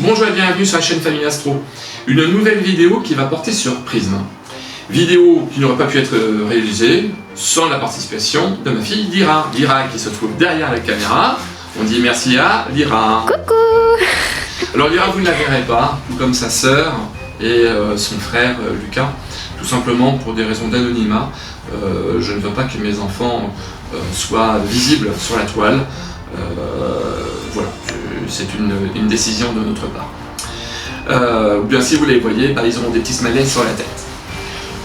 Bonjour et bienvenue sur la chaîne Famille Astro. Une nouvelle vidéo qui va porter sur Prism. Vidéo qui n'aurait pas pu être réalisée sans la participation de ma fille Lyra. Lyra qui se trouve derrière la caméra. On dit merci à Lyra. Coucou. Alors Lyra, vous ne la verrez pas, tout comme sa sœur et son frère Lucas, tout simplement pour des raisons d'anonymat. Je ne veux pas que mes enfants soient visibles sur la toile. Voilà, c'est une décision de notre part. Ou bien si vous les voyez, ils auront des petits smileys sur la tête.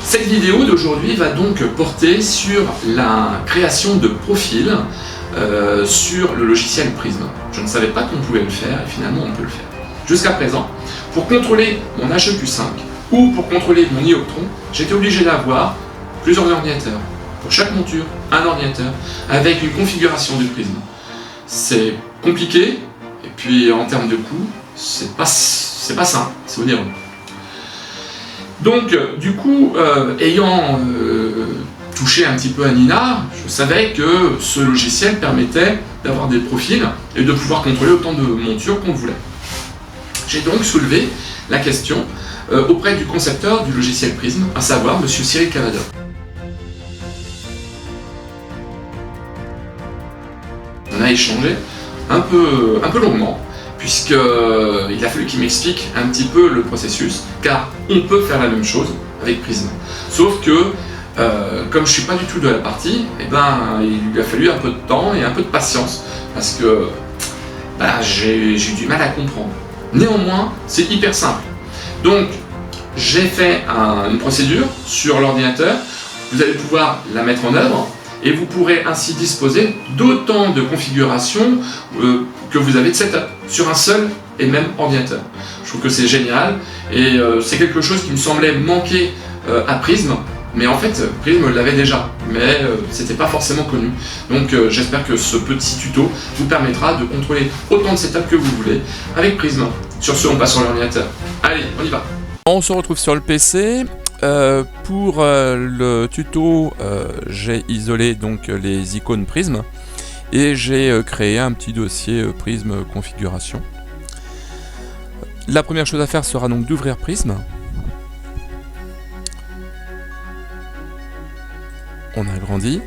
Cette vidéo d'aujourd'hui va donc porter sur la création de profils sur le logiciel Prism. Je ne savais pas qu'on pouvait le faire et finalement on peut le faire. Jusqu'à présent, pour contrôler mon HEQ5 ou pour contrôler mon Ioptron, j'étais obligé d'avoir plusieurs ordinateurs. Pour chaque monture, un ordinateur avec une configuration du Prism. C'est compliqué et puis en termes de coût, c'est pas simple, c'est onéreux. Donc du coup, ayant touché un petit peu à Nina, je savais que ce logiciel permettait d'avoir des profils et de pouvoir contrôler autant de montures qu'on voulait. J'ai donc soulevé la question auprès du concepteur du logiciel Prism, à savoir Monsieur Cyril Cavada. On a échangé un peu longuement, puisqu'il a fallu qu'il m'explique un petit peu le processus, car on peut faire la même chose avec Prism. Sauf que, comme je ne suis pas du tout de la partie, il lui a fallu un peu de temps et un peu de patience, parce que j'ai eu du mal à comprendre. Néanmoins, c'est hyper simple. Donc, j'ai fait une procédure sur l'ordinateur, vous allez pouvoir la mettre en œuvre, et vous pourrez ainsi disposer d'autant de configurations que vous avez de setup sur un seul et même ordinateur. Je trouve que c'est génial et c'est quelque chose qui me semblait manquer à Prism, mais en fait Prism l'avait déjà, mais c'était pas forcément connu. Donc j'espère que ce petit tuto vous permettra de contrôler autant de setup que vous voulez avec Prism. Sur ce, on passe sur l'ordinateur. Allez, on y va. On se retrouve sur le PC. Pour le tuto, j'ai isolé donc les icônes Prism et j'ai créé un petit dossier Prism configuration. La première chose à faire sera donc d'ouvrir Prism. On agrandit.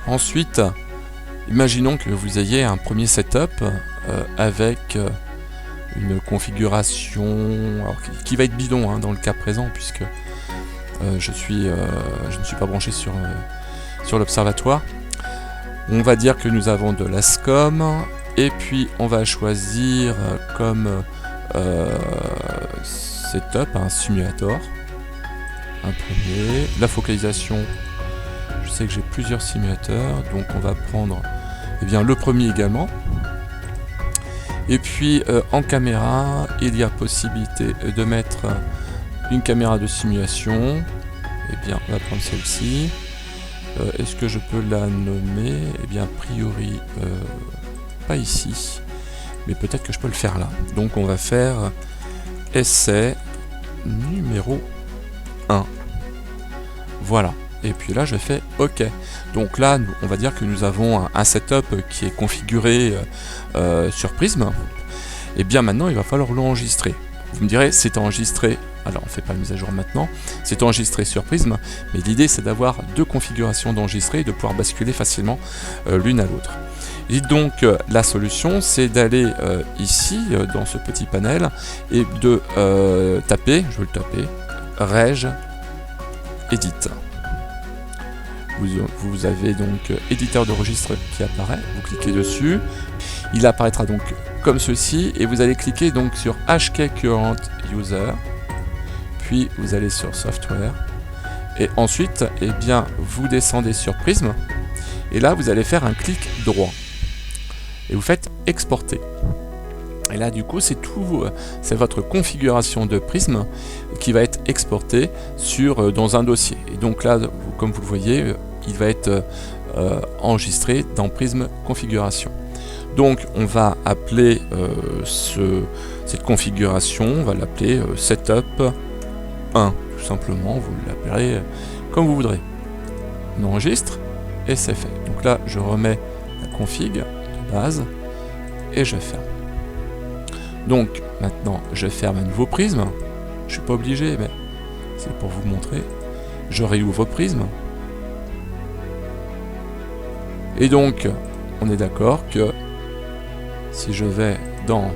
Ensuite, imaginons que vous ayez un premier setup avec une configuration alors, qui va être bidon dans le cas présent, puisque je ne suis pas branché sur l'observatoire. On va dire que nous avons de la SCOM et puis on va choisir comme setup un simulator, un premier. La focalisation, je sais que j'ai plusieurs simulateurs, donc on va prendre le premier également. Et puis en caméra, il y a possibilité de mettre une caméra de simulation. On va prendre celle-ci. Est-ce que je peux la nommer? A priori, pas ici. Mais peut-être que je peux le faire là. Donc on va faire essai numéro 1. Voilà. Et puis là je fais OK. Donc là on va dire que nous avons un setup qui est configuré sur Prism. Et bien maintenant il va falloir l'enregistrer. Vous me direz c'est enregistré, alors on ne fait pas la mise à jour maintenant, c'est enregistré sur Prism, mais l'idée c'est d'avoir deux configurations d'enregistrer et de pouvoir basculer facilement l'une à l'autre. Et donc la solution c'est d'aller ici dans ce petit panel et de taper, je vais le taper, Reg Edit. Vous avez donc éditeur de registre qui apparaît, vous cliquez dessus, il apparaîtra donc comme ceci et vous allez cliquer donc sur HK Current User, puis vous allez sur Software et ensuite vous descendez sur Prism et là vous allez faire un clic droit et vous faites exporter. Et là du coup c'est votre configuration de Prism qui va être exportée dans un dossier. Et donc là, comme vous le voyez, il va être enregistré dans Prism configuration. Donc on va appeler cette configuration, on va l'appeler setup 1, tout simplement, vous l'appellerez comme vous voudrez. On enregistre et c'est fait. Donc là je remets la config de base et je ferme. Donc maintenant je ferme un nouveau prisme. Je suis pas obligé, mais c'est pour vous montrer. Je réouvre prisme. Et donc on est d'accord que si je vais dans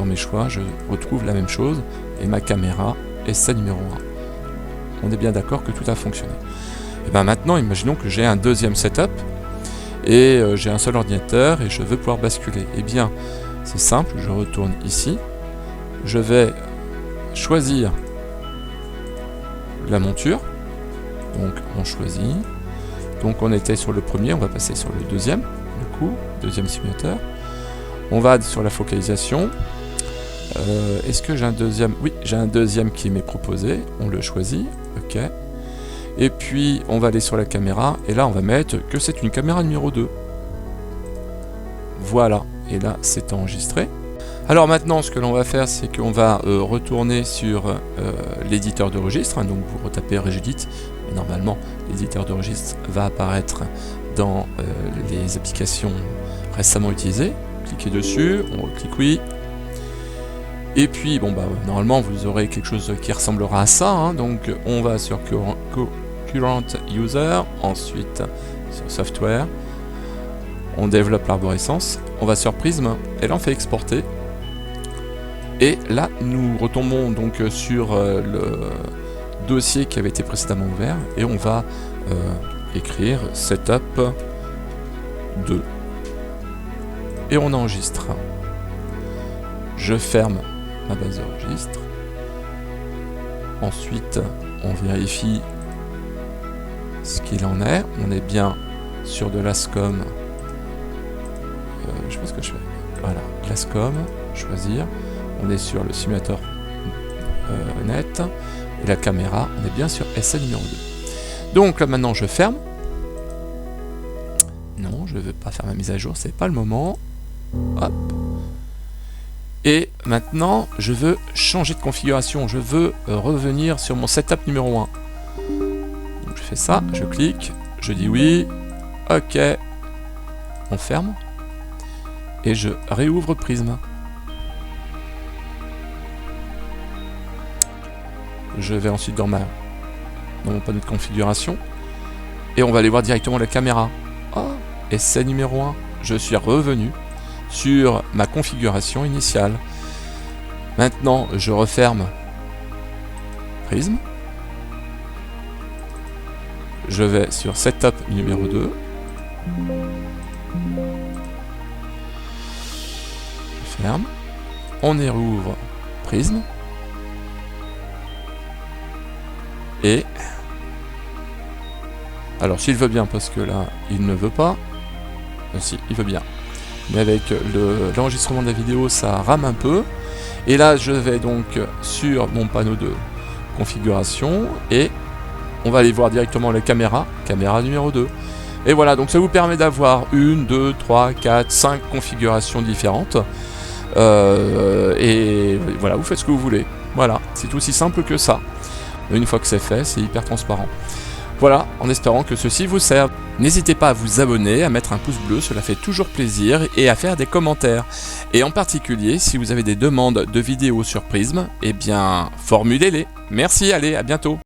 mes choix, je retrouve la même chose et ma caméra est sa numéro 1. On est bien d'accord que tout a fonctionné. Et bien maintenant, imaginons que j'ai un deuxième setup et j'ai un seul ordinateur et je veux pouvoir basculer. Et bien, c'est simple, je retourne ici, je vais choisir la monture, donc on choisit, donc on était sur le premier, on va passer sur le deuxième, du coup, deuxième simulateur, on va sur la focalisation. Est-ce que j'ai un deuxième? Oui, j'ai un deuxième qui m'est proposé, on le choisit, ok. Et puis on va aller sur la caméra, et là on va mettre que c'est une caméra numéro 2. Voilà, et là c'est enregistré. Alors maintenant ce que l'on va faire, c'est qu'on va retourner sur l'éditeur de registre, hein, donc vous retapez Regedit, et normalement l'éditeur de registre va apparaître dans les applications récemment utilisées. Cliquez dessus, on clique oui. Et puis, bon, bah, normalement, vous aurez quelque chose qui ressemblera à ça. Hein, donc, on va sur Current User, ensuite sur Software. On développe l'arborescence. On va sur Prism, et là, on fait exporter. Et là, nous retombons donc sur le dossier qui avait été précédemment ouvert. Et on va écrire Setup 2. Et on enregistre. Je ferme ma base de registre. Ensuite, on vérifie ce qu'il en est. On est bien sur de l'ASCOM. Je pense que je fais. Voilà, l'ASCOM, choisir. On est sur le simulateur net. Et la caméra, on est bien sur SA numéro 2. Donc là maintenant, je ferme. Non, je ne veux pas faire ma mise à jour, c'est pas le moment. Hop. Et maintenant, je veux changer de configuration. Je veux revenir sur mon setup numéro 1. Donc je fais ça, je clique, je dis oui, ok, on ferme, et je réouvre Prism. Je vais ensuite dans mon panneau de configuration, et on va aller voir directement la caméra. Oh, et c'est numéro 1. Je suis revenu sur ma configuration initiale. Maintenant, je referme Prism. Je vais sur Setup numéro 2. Je ferme. On y rouvre Prism. Et alors s'il veut bien, parce que là il ne veut pas. Si, il veut bien. Mais avec l'enregistrement de la vidéo, ça rame un peu. Et là, je vais donc sur mon panneau de configuration et on va aller voir directement la caméra numéro 2. Et voilà, donc ça vous permet d'avoir 1, 2, 3, 4, 5 configurations différentes. Et voilà, vous faites ce que vous voulez. Voilà, c'est aussi simple que ça. Une fois que c'est fait, c'est hyper transparent. Voilà, en espérant que ceci vous serve. N'hésitez pas à vous abonner, à mettre un pouce bleu, cela fait toujours plaisir, et à faire des commentaires. Et en particulier, si vous avez des demandes de vidéos sur Prism, eh bien, formulez-les. Merci, allez, à bientôt.